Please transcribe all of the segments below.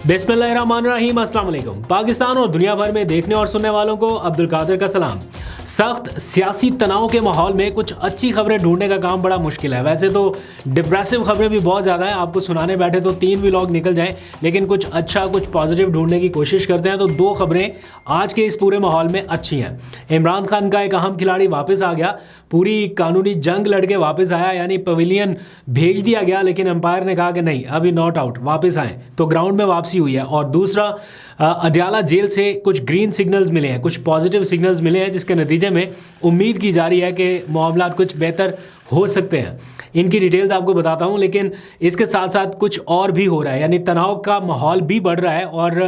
बिस्मिल्लाहिर्रहमानिर्रहीम, अस्सलाम वालेकुम। पाकिस्तान और दुनिया भर में देखने और सुनने वालों को अब्दुल कादिर का सलाम। सख्त सियासी तनाव के माहौल में कुछ अच्छी खबरें ढूंढने का काम बड़ा मुश्किल है। वैसे तो डिप्रेसिव खबरें भी बहुत ज़्यादा हैं, आपको सुनाने बैठे तो 3 व्लॉग निकल जाएं, लेकिन कुछ अच्छा कुछ पॉजिटिव ढूंढने की कोशिश करते हैं तो 2 खबरें आज के इस पूरे माहौल में अच्छी हैं। इमरान खान का एक अहम खिलाड़ी वापस आ गया, पूरी कानूनी जंग लड़के वापस आया, यानी पवेलियन भेज दिया गया, लेकिन अंपायर ने कहा कि नहीं, अभी नॉट आउट, वापस आए, तो ग्राउंड में वापसी हुई है। और दूसरा, अडयाला जेल से कुछ ग्रीन सिग्नल्स मिले हैं, कुछ पॉजिटिव सिग्नल्स मिले हैं, जिसके नतीजे में उम्मीद की जा रही है कि मामला कुछ बेहतर हो सकते हैं। इनकी डिटेल्स आपको बताता हूं, लेकिन इसके साथ साथ कुछ और भी हो रहा है, यानी तनाव का माहौल भी बढ़ रहा है। और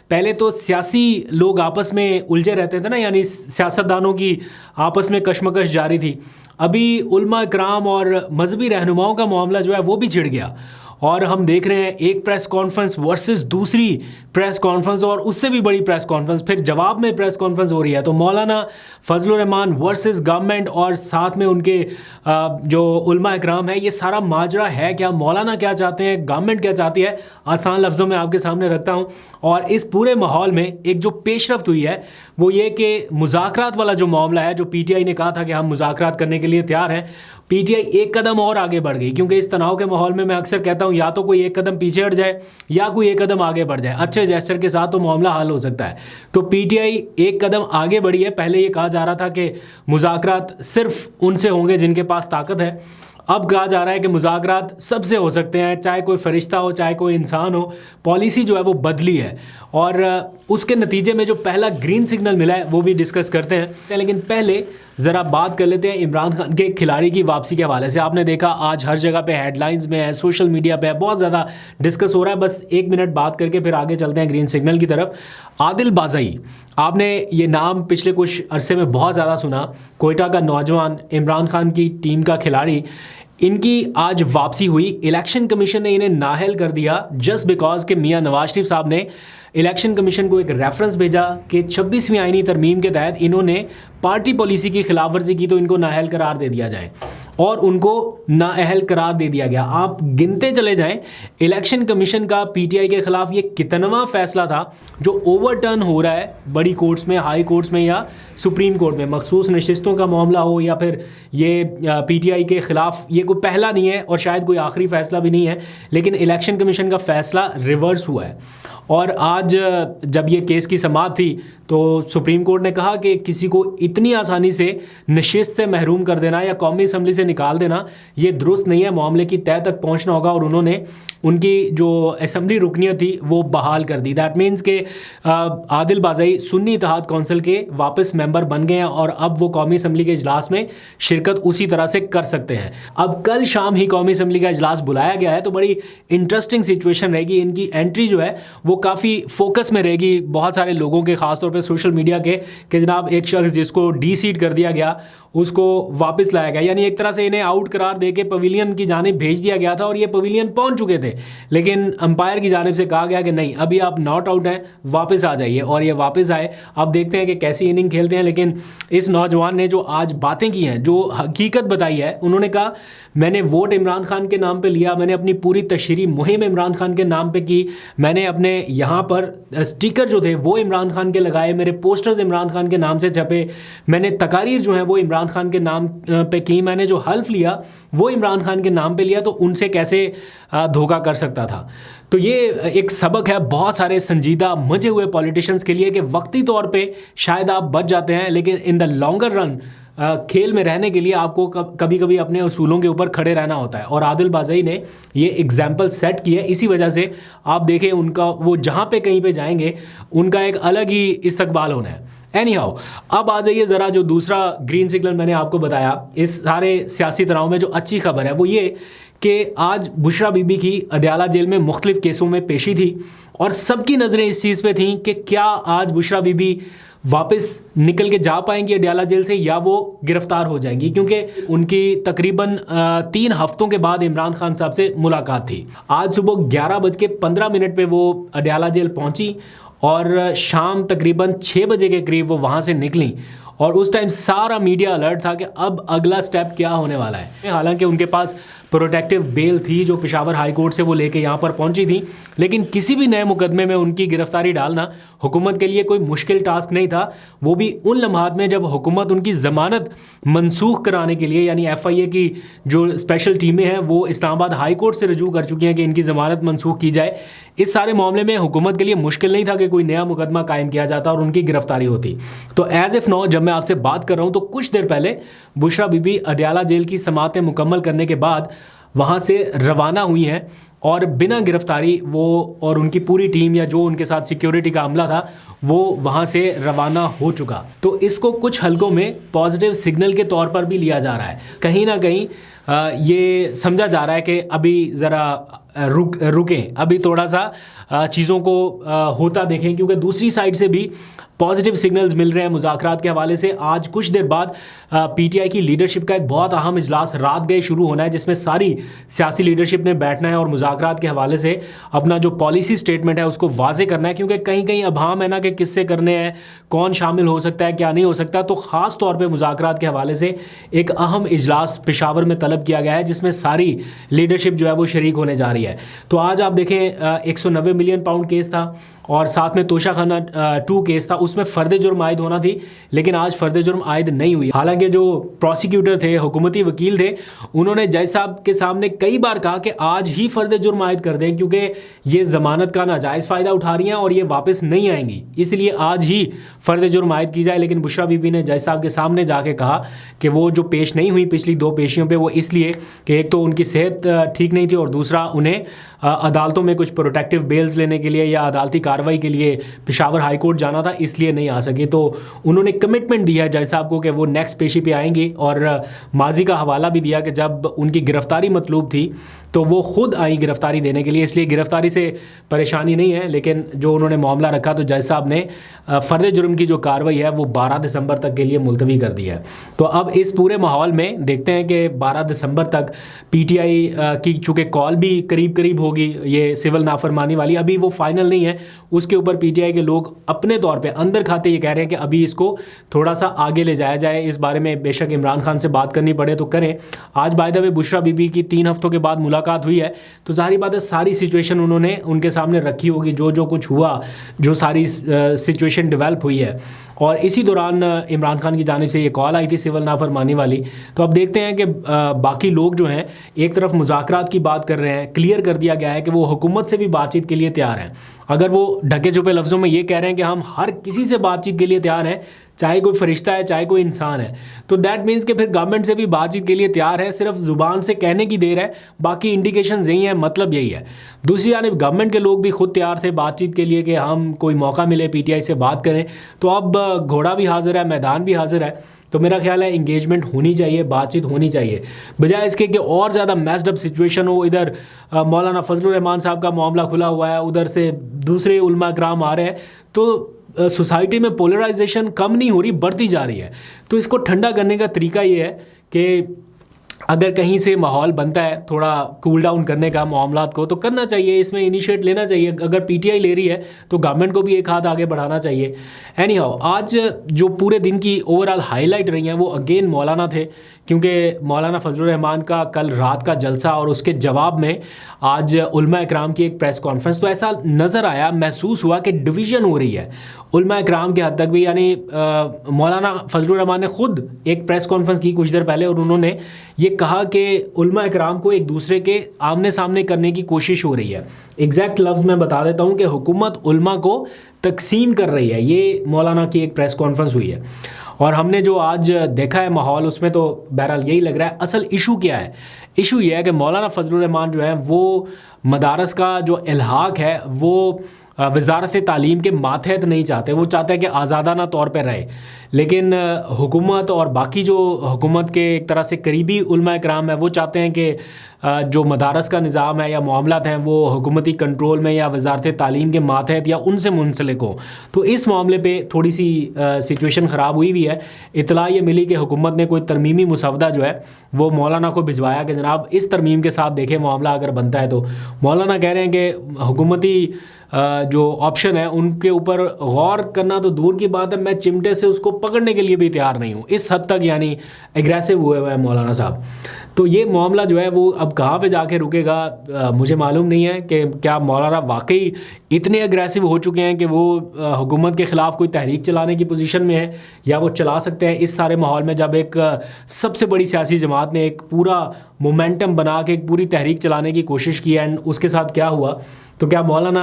पहले तो सियासी लोग आपस में उलझे रहते थे ना, यानी सियासतदानों की आपस में कशमकश जारी थी। अभी उलमा इकराम और मजहबी रहनुमाओं का मामला जो है वो भी छिड़ गया, और हम देख रहे हैं एक प्रेस कॉन्फ्रेंस वर्सेस दूसरी प्रेस कॉन्फ्रेंस, और उससे भी बड़ी प्रेस कॉन्फ्रेंस, फिर जवाब में प्रेस कॉन्फ्रेंस हो रही है। तो मौलाना फजलुर रहमान वर्सेस गवर्नमेंट और साथ में उनके जो उलमा इकराम है, ये सारा माजरा है क्या? मौलाना क्या चाहते हैं, गवर्नमेंट क्या चाहती है? आसान लफ्ज़ों में आपके सामने रखता हूँ। और इस पूरे माहौल में एक जो पेशरफ्त हुई है वो ये कि मुज़ाकरात वाला जो मामला है, जो पीटीआई ने कहा था कि हम मुज़ाकरात करने के लिए तैयार हैं, पीटीआई एक कदम और आगे बढ़ गई। क्योंकि इस तनाव के माहौल में मैं अक्सर कहता हूं, या तो कोई एक कदम पीछे हट जाए या कोई एक कदम आगे बढ़ जाए। अच्छे जेस्चर के साथ तो मामला हल हो सकता है। तो पीटीआई एक कदम आगे बढ़ी है। पहले ये कहा जा रहा था कि मुज़ाकरात सिर्फ उनसे होंगे जिनके पास ताकत है, अब कहा जा रहा है कि मुज़ाकरात सबसे हो सकते हैं, चाहे कोई फरिश्ता हो चाहे कोई इंसान हो। पॉलिसी जो है वो बदली है, और उसके नतीजे में जो पहला ग्रीन सिग्नल मिला है वो भी डिस्कस करते हैं। लेकिन पहले ज़रा बात कर लेते हैं इमरान खान के खिलाड़ी की वापसी के हवाले से। आपने देखा आज हर जगह पे हेडलाइंस में है, सोशल मीडिया पे है, बहुत ज़्यादा डिस्कस हो रहा है। बस 1 मिनट बात करके फिर आगे चलते हैं ग्रीन सिग्नल की तरफ। आदिल बाज़ई, आपने ये नाम पिछले कुछ अरसे में बहुत ज़्यादा सुना। कोयटा का नौजवान, इमरान खान की टीम का खिलाड़ी, इनकी आज वापसी हुई। इलेक्शन कमीशन ने इन्हें नाअहल कर दिया जस्ट बिकॉज के मियां नवाज शरीफ साहब ने इलेक्शन कमीशन को एक रेफरेंस भेजा कि 26वीं आईनी तरमीम के तहत इन्होंने पार्टी पॉलिसी की खिलाफ वर्जी की, तो इनको नाअहल करार दे दिया जाए, और उनको नाअहल करार दे दिया गया। आप गिनते चले जाएं, इलेक्शन कमीशन का पीटीआई के खिलाफ ये कितनवां फैसला था जो ओवरटर्न हो रहा है बड़ी कोर्ट्स में, हाई कोर्ट्स में या सुप्रीम कोर्ट में। मखसूस नशिस्तों का मामला हो या फिर ये पीटीआई के खिलाफ, ये कोई पहला नहीं है और शायद कोई आखिरी फैसला भी नहीं है, लेकिन इलेक्शन कमीशन का फैसला रिवर्स हुआ है। और आज जब ये केस की समाअत थी तो सुप्रीम कोर्ट ने कहा कि किसी को इतनी आसानी से नशिस्त से महरूम कर देना या कौमी असम्बली से निकाल देना ये दुरुस्त नहीं है, मामले की तह तक पहुंचना होगा। और उन्होंने उनकी जो असम्बली रुकनियत थी वो बहाल कर दी। दैट मीन्स के आदिल बाज़ई सुन्नी इत्तेहाद कौंसिल के वापस मेंबर बन गए हैं, और अब वो कौमी असम्बली के इजलास में शिरकत उसी तरह से कर सकते हैं। अब कल शाम ही कौमी असम्बली का इजलास बुलाया गया है, तो बड़ी इंटरेस्टिंग सिचुएशन रहेगी। इनकी एंट्री जो है वो काफ़ी फोकस में रहेगी बहुत सारे लोगों के, खासतौर पे सोशल मीडिया के, कि जनाब एक शख्स जिसको डी सीट कर दिया गया उसको वापस लाया गया, यानी एक तरह से इन्हें आउट करार देके पवेलियन की जानिब भेज दिया गया था, और ये पवेलियन पहुंच चुके थे, लेकिन अंपायर की जानिब से कहा गया कि नहीं, अभी आप नॉट आउट हैं, वापस आ जाइए। और ये वापस आए। अब देखते हैं कि कैसी इनिंग खेलते हैं। लेकिन इस नौजवान ने जो आज बातें की हैं, जो हकीकत बताई है, उन्होंने कहा मैंने वोट इमरान खान के नाम पे लिया, मैंने अपनी पूरी तशरीह मुहिम इमरान खान के नाम पे की, मैंने अपने यहाँ पर स्टिकर जो थे वो इमरान खान के लगाए, मेरे पोस्टर्स इमरान खान के नाम से छपे, मैंने तकारीर जो हैं वो इमरान खान के नाम पे की, मैंने जो हल्फ लिया वो इमरान खान के नाम पे लिया, तो उनसे कैसे धोखा कर सकता था। तो ये एक सबक है बहुत सारे संजीदा मजे हुए पॉलिटिशियंस के लिए कि वक्ती तौर पे शायद आप बच जाते हैं, लेकिन इन द लॉन्गर रन खेल में रहने के लिए आपको कभी कभी अपने उसूलों के ऊपर खड़े रहना होता है। और आदिल बाज़ई ने ये एग्जाम्पल सेट की है। इसी वजह से आप देखें उनका, वो जहाँ पे कहीं पे जाएंगे उनका एक अलग ही इस्तकबाल होना है। एनी हाउ, अब आ जाइए ज़रा जो दूसरा ग्रीन सिग्नल मैंने आपको बताया इस सारे सियासी तनाव में, जो अच्छी खबर है वो ये कि आज बुशरा बीबी की अडयाला जेल में मुख्तलिफ केसों में पेशी थी, और सबकी नज़रें इस चीज़ पे थीं कि क्या आज बुशरा बीबी वापस निकल के जा पाएंगी अडयाला जेल से, या वो गिरफ्तार हो जाएंगी, क्योंकि उनकी तकरीबन 3 हफ्तों के बाद इमरान खान साहब से मुलाकात थी। आज सुबह 11:15 पे वो अडयाला जेल पहुंची, और शाम तकरीबन 6 बजे के करीब वो वहाँ से निकली, और उस टाइम सारा मीडिया अलर्ट था कि अब अगला स्टेप क्या होने वाला है। हालांकि उनके पास प्रोटेक्टिव बेल थी जो पेशावर हाई कोर्ट से वो लेके यहाँ पर पहुंची थी, लेकिन किसी भी नए मुकदमे में उनकी गिरफ्तारी डालना हुकूमत के लिए कोई मुश्किल टास्क नहीं था, वो भी उन लम्हात में जब हुकूमत उनकी ज़मानत मनसूख कराने के लिए, यानी FIA की जो स्पेशल टीमें हैं वो इस्लामाबाद हाई कोर्ट से रजू कर चुकी हैं कि इनकी ज़मानत मनसूख की जाए। इस सारे मामले में हुकूमत के लिए मुश्किल नहीं था कि कोई नया मुकदमा कायम किया जाता और उनकी गिरफ्तारी होती। तो एज इफ नाउ जब मैं आपसे बात कर रहा हूँ तो कुछ देर पहले बुशरा बीबी अडयाला जेल की समातें मुकम्मल करने के बाद वहाँ से रवाना हुई हैं और बिना गिरफ्तारी वो और उनकी पूरी टीम या जो उनके साथ सिक्योरिटी का अमला था वो वहाँ से रवाना हो चुका। तो इसको कुछ हलकों में पॉजिटिव सिग्नल के तौर पर भी लिया जा रहा है। कहीं ना कहीं ये समझा जा रहा है कि अभी ज़रा रुकें, अभी थोड़ा सा चीज़ों को होता देखें, क्योंकि दूसरी साइड से भी पॉजिटिव सिग्नल्स मिल रहे हैं मुज़ाकरात के हवाले से। आज कुछ देर बाद PTI की लीडरशिप का एक बहुत अहम इजलास रात गए शुरू होना है, जिसमें सारी सियासी लीडरशिप ने बैठना है और मुज़ाकरात के हवाले से अपना जो पॉलिसी स्टेटमेंट है उसको वाजे करना है, क्योंकि कहीं कहीं अभाम है ना कि किससे करने हैं, कौन शामिल हो सकता है, क्या नहीं हो सकता। तो ख़ास तौर पर मुज़ाकरात के हवाले से एक अहम इजलास पेशावर में तलब किया गया है, जिसमें सारी लीडरशिप जो है वो शरीक होने जा रही है। तो आज आप देखें 190 मिलियन पाउंड केस था और साथ में तोशाखाना 2 केस था, उसमें फ़र्द जुर्म आयद होना थी, लेकिन आज फ़र्द जुर्म आयद नहीं हुई। हालांकि जो प्रोसिक्यूटर थे, हुकूमती वकील थे, उन्होंने जज साहब के सामने कई बार कहा कि आज ही फ़र्द जुर्म आयद कर दें, क्योंकि ये ज़मानत का नाजायज़ फ़ायदा उठा रही हैं और ये वापस नहीं आएंगी, इसलिए आज ही फ़र्द जुर्म आयद की जाए। लेकिन बुशरा बीबी ने जज साहब के सामने जाके कहा कि वो जो पेश नहीं हुई पिछली 2 पेशियों पर, वो इसलिए कि एक तो उनकी सेहत ठीक नहीं थी और दूसरा उन्हें अदालतों में कुछ प्रोटेक्टिव बेल्स लेने के लिए या अदालती कार्रवाई के लिए पेशावर हाई कोर्ट जाना था, इसलिए नहीं आ सके। तो उन्होंने कमिटमेंट दिया जज साहब को कि वो नेक्स्ट पेशी पे आएंगी और माजी का हवाला भी दिया कि जब उनकी गिरफ्तारी मतलूब थी तो वो खुद आई गिरफ्तारी देने के लिए, इसलिए गिरफ्तारी से परेशानी नहीं है। लेकिन जो उन्होंने मामला रखा तो जज साहब ने फ़र्द जुर्म की जो कार्रवाई है वो 12 दिसंबर तक के लिए मुलतवी कर दी है। तो अब इस पूरे माहौल में देखते हैं कि 12 दिसंबर तक PTI की चूँकि कॉल भी करीब करीब होगी, ये सिविल नाफरमानी वाली, अभी वो फाइनल नहीं है, उसके ऊपर PTI के लोग अपने तौर पे अंदर खाते ये कह रहे हैं कि अभी इसको थोड़ा सा आगे ले जाया जाए। इस बारे में बेशक इमरान खान से बात करनी पड़े तो करें। आज by the way Bushra Bibi की 3 हफ्तों के बाद मुलाकात हुई है, तो जाहिर बात है सारी सिचुएशन उन्होंने उनके सामने रखी होगी, जो जो कुछ हुआ, जो सारी सिचुएशन डेवलप हुई है। और इसी दौरान इमरान खान की जानिब से ये कॉल आई थी सिविल नाफरमानी वाली। तो अब देखते हैं कि बाकी लोग जो हैं एक तरफ मुज़ाकरात की बात कर रहे हैं, क्लियर कर दिया गया है कि वो हुकूमत से भी बातचीत के लिए तैयार हैं। अगर वो ढके छुपे लफ्ज़ों में ये कह रहे हैं कि हम हर किसी से बातचीत के लिए तैयार हैं, चाहे कोई फरिश्ता है चाहे कोई इंसान है, तो दैट मीन्स कि फिर गवर्नमेंट से भी बातचीत के लिए तैयार है, सिर्फ ज़ुबान से कहने की देर है, बाकी इंडिकेशन यही है, मतलब यही है। दूसरी जानिब गवर्नमेंट के लोग भी खुद तैयार थे बातचीत के लिए कि हम कोई मौका मिले PTI से बात करें। तो अब घोड़ा भी हाजिर है, मैदान भी हाजिर है, तो मेरा ख्याल है इंगेजमेंट होनी चाहिए, बातचीत होनी चाहिए, बजाय इसके कि और ज़्यादा मैस्ड अप सिचुएशन हो। इधर मौलाना फजलुर रहमान साहब का मामला खुला हुआ है, उधर से दूसरे उलमा कराम आ रहे हैं, तो सोसाइटी में पोलराइजेशन कम नहीं हो रही, बढ़ती जा रही है। तो इसको ठंडा करने का तरीका ये है कि अगर कहीं से माहौल बनता है थोड़ा कूल डाउन करने का मामलात को, तो करना चाहिए, इसमें इनिशिएट लेना चाहिए। अगर PTI ले रही है तो गवर्नमेंट को भी एक हाथ आगे बढ़ाना चाहिए। एनी हाउ, आज जो पूरे दिन की ओवरऑल हाईलाइट रही हैं वो अगेन मौलाना थे, क्योंकि मौलाना फजलुर रहमान का कल रात का जलसा और उसके जवाब में आज उलमा इकराम की एक प्रेस कॉन्फ्रेंस। तो ऐसा नज़र आया, महसूस हुआ कि डिवीज़न हो रही है उलमा इकराम के हद तक भी। यानी मौलाना फजलुर रहमान ने खुद एक प्रेस कॉन्फ्रेंस की कुछ देर पहले और उन्होंने ये कहा कि उलमा इकराम को एक दूसरे के आमने सामने करने की कोशिश हो रही है। एग्जैक्ट लफ्ज़ मैं बता देता हूँ कि हुकूमत उलमा को तकसीम कर रही है। ये मौलाना की एक प्रेस कॉन्फ्रेंस हुई है और हमने जो आज देखा है माहौल, उसमें तो बहरहाल यही लग रहा है। असल इशू क्या है? इशू ये है कि मौलाना फजलुर रहमान जो है वो मदारस का जो इल्हाक है वो वजारत तालीम के मातहत नहीं चाहते, वो चाहते हैं कि आज़ादाना तौर पर रहे। लेकिन हुकूमत और बाकी जो हुकूमत के एक तरह से करीबी उलमा इकराम है वो चाहते हैं कि जो मदारस का निज़ाम है या मामलात हैं वो हुकूमती कंट्रोल में या वजारत तालीम के मातहत या उनसे मुंसलिक हो। तो इस मामले पे थोड़ी सी सिचुएशन ख़राब हुई भी है। इतला ये मिली कि हुकूमत ने कोई तरमीमी मुसवदा जो है वो मौलाना को भिजवाया कि जनाब इस तरमीम के साथ देखें मामला अगर बनता है। तो मौलाना कह रहे हैं कि हुकूमती जो ऑप्शन है उनके ऊपर गौर करना तो दूर की बात है, मैं चिमटे से उसको पकड़ने के लिए भी तैयार नहीं हूँ। इस हद तक यानी एग्रेसिव हुए हुए हैं मौलाना साहब। तो ये मामला जो है वो अब कहाँ पे जाके रुकेगा मुझे मालूम नहीं है कि क्या मौलाना वाकई इतने अग्रेसिव हो चुके हैं कि वो हुकूमत के ख़िलाफ़ कोई तहरीक चलाने की पोजीशन में है, या वो चला सकते हैं इस सारे माहौल में जब एक सबसे बड़ी सियासी जमात ने एक पूरा मोमेंटम बना के एक पूरी तहरीक चलाने की कोशिश की एंड उसके साथ क्या हुआ। तो क्या मौलाना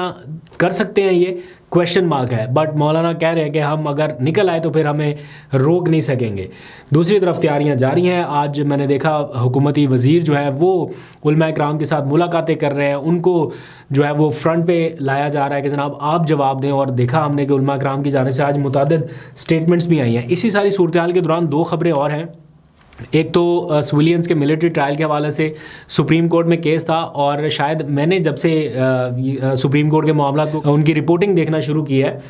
कर सकते हैं, ये क्वेश्चन मार्क है। बट मौलाना कह रहे हैं कि हम अगर निकल आए तो फिर हमें रोक नहीं सकेंगे। दूसरी तरफ तैयारियां जारी हैं। आज मैंने देखा हुकूमती वज़ीर जो है वो उलमा इकराम के साथ मुलाकातें कर रहे हैं, उनको जो है वो फ्रंट पे लाया जा रहा है कि जनाब आप जवाब दें। और देखा हमने कि उलमा इकराम की जानिब से आज मुतअद्दिद स्टेटमेंट्स भी आई हैं। इसी सारी सूरत हाल के दौरान दो खबरें और हैं। एक तो सिविलियंस के मिलिट्री ट्रायल के हवाले से सुप्रीम कोर्ट में केस था, और शायद मैंने जब से सुप्रीम कोर्ट के मामला को उनकी रिपोर्टिंग देखना शुरू की है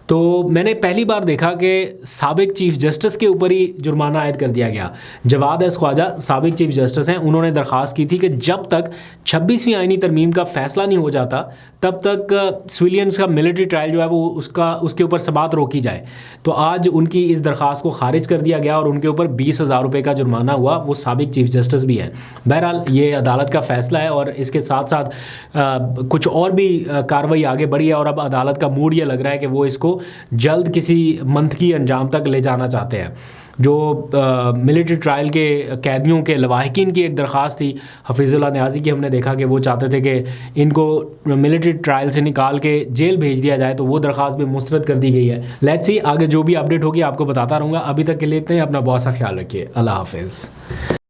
तो मैंने पहली बार देखा कि साबिक चीफ जस्टिस के ऊपर ही जुर्माना आयद कर दिया गया। जवाद एस ख्वाजा साबिक चीफ जस्टिस हैं, उन्होंने दरख्वास्त की थी कि जब तक 26वीं आईनी तरमीम का फ़ैसला नहीं हो जाता तब तक सिविलियंस का मिलिट्री ट्रायल जो है वो उसके ऊपर समाअत रोकी जाए। तो आज उनकी इस दरख्वास्त को खारिज कर दिया गया और उनके ऊपर 20,000 रुपये का जुर्माना हुआ। वो साबिक चीफ जस्टिस भी हैं। बहरहाल ये अदालत का फ़ैसला है और इसके साथ साथ कुछ और भी कार्रवाई आगे बढ़ी है और अब अदालत का मूड ये लग रहा है कि वो इसको जल्द किसी मंतकी अंजाम तक ले जाना चाहते हैं। जो मिलिट्री ट्रायल के कैदियों के लवाहिकीन की एक दरख्वास्त थी हफीज़ुल्लाह न्याज़ी की, हमने देखा कि वो चाहते थे कि इनको मिलिट्री ट्रायल से निकाल के जेल भेज दिया जाए, तो वो दरख्वास्त भी मुस्तरद कर दी गई है। लेट्स सी आगे जो भी अपडेट होगी आपको बताता रहूँगा। अभी तक के लिए इतना ही। अपना बहुत सा ख्याल रखिए। अल्लाह हाफिज़।